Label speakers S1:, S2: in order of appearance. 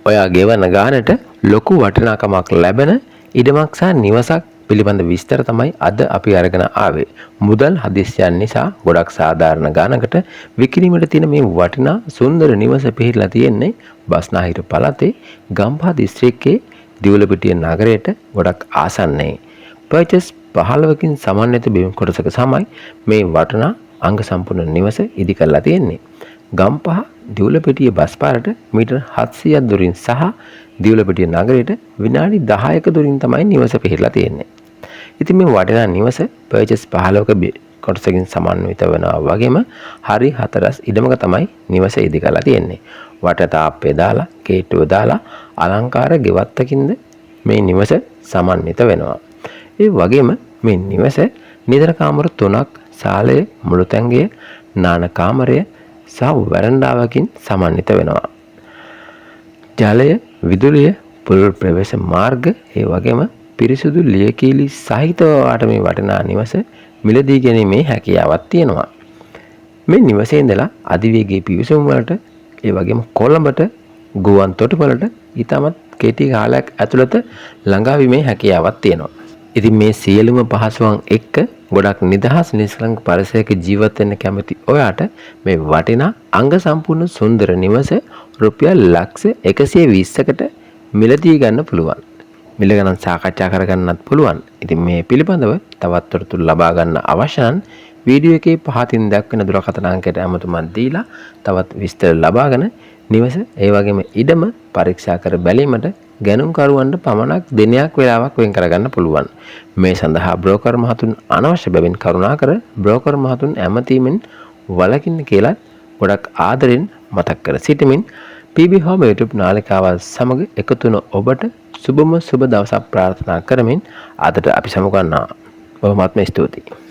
S1: ඔයා ගෙවන ගානට ලොකු වටිනාකමක් ලැබෙන ඉඩමක් සහ නිවසක් පිළිබඳ විස්තර තමයි අද අපි අරගෙන ආවේ. මුදල් හදිස්සියක් නිසා ගොඩක් සාධාරණ ගානකට විකිණීමට තියෙන මේ වටිනා සුන්දර නිවස පිහිටලා තියෙන්නේ බස්නාහිර පළාතේ ගම්පහ දිස්ත්‍රික්කයේ දිවුලපිටිය නගරයට ගොඩක් ආසන්නයේ. පර්චස් 15කින් සමන්විත බිම් කොටසක සමයි මේ වටිනා අංග සම්පූර්ණ නිවස ඉදි කරලා තියෙන්නේ. ගම්පහ දිවුලපිටිය බස් පාරට මීටර් 700ක් දුරින් සහ දිවුලපිටිය නගරයට විනාඩි 10ක දුරින් තමයි නිවස පිහිටලා තියෙන්නේ. ඉතින් මේ වටිනා නිවස පර්චස් 15ක කොටසකින් සමන්විත වෙනවා වගේම හරි හතරස් ඉඩමක තමයි නිවස ඉදි කරලා තියෙන්නේ. වට තාප්පය දාලා, ගේට්ටුව දාලා අලංකාර ගෙවත්තකින්ද මේ නිවස සමන්විත වෙනවා. ඒ වගේම මේ නිවස නිදන කාමර 3ක්, ශාලය, මුළු තැන්ගය, නාන කාමරය සහ වරණ්ඩාවකින් සමන්විත වෙනවා. ජලය, විදුලිය, පුළුල් ප්‍රවේශ මාර්ග, ඒ වගේම පිරිසුදු ලියකියලි සහිතව වාට මේ වටිනා නිවස මිලදී ගැනීමේ හැකියාවක් තියෙනවා. මේ නිවසේ ඉඳලා අධිවේගී පිවිසුම් වලට, ඒ වගේම කොළඹට ගුවන් තොටුපළට ඊටමත් කෙටි කාලයක් ඇතුළත ළඟා වීමේ හැකියාවක් තියෙනවා. ඉතින් මේ සියලුම පහසුකම් එක්ක ගොඩක් නිදහස් නිස්කලංක පරිසරයක ජීවත් වෙන්න කැමති ඔයාට මේ වටිනා අංග සම්පූර්ණ සුන්දර නිවස රුපියල් ලක්ෂ 120කට මිලදී ගන්න පුළුවන්. මිල ගණන් සාකච්ඡා කරගන්නත් පුළුවන්. ඉතින් මේ පිළිබඳව තවත් තොරතුරු ලබා ගන්න අවශ්‍ය නම් වීඩියෝ එකේ පහතින් දක්වන දුරකථන අංකයට ඇමතුමක් දීලා තවත් විස්තර ලබාගෙන නිවස ඒ වගේම ඉඩම පරීක්ෂා කර බැලීමට ගැනුම්කරුවන්ට පමණක් දිනයක් වේලාවක් වෙන් කරගන්න පුළුවන්. මේ සඳහා බ්‍රෝකර් මහතුන් අනවශ්‍ය බැවින් කරුණාකර බ්‍රෝකර් මහතුන් ඇමතීමෙන් වළකින්න කියලා ගොඩක් ආදරෙන් මතක් කර සිටිමින් PB Home YouTube නාලිකාව සමග එකතු වන ඔබට සුබම සුබ දවසක් ප්‍රාර්ථනා කරමින් අදට අපි සමුගන්නවා. බොහොමත්ම ස්තුතියි.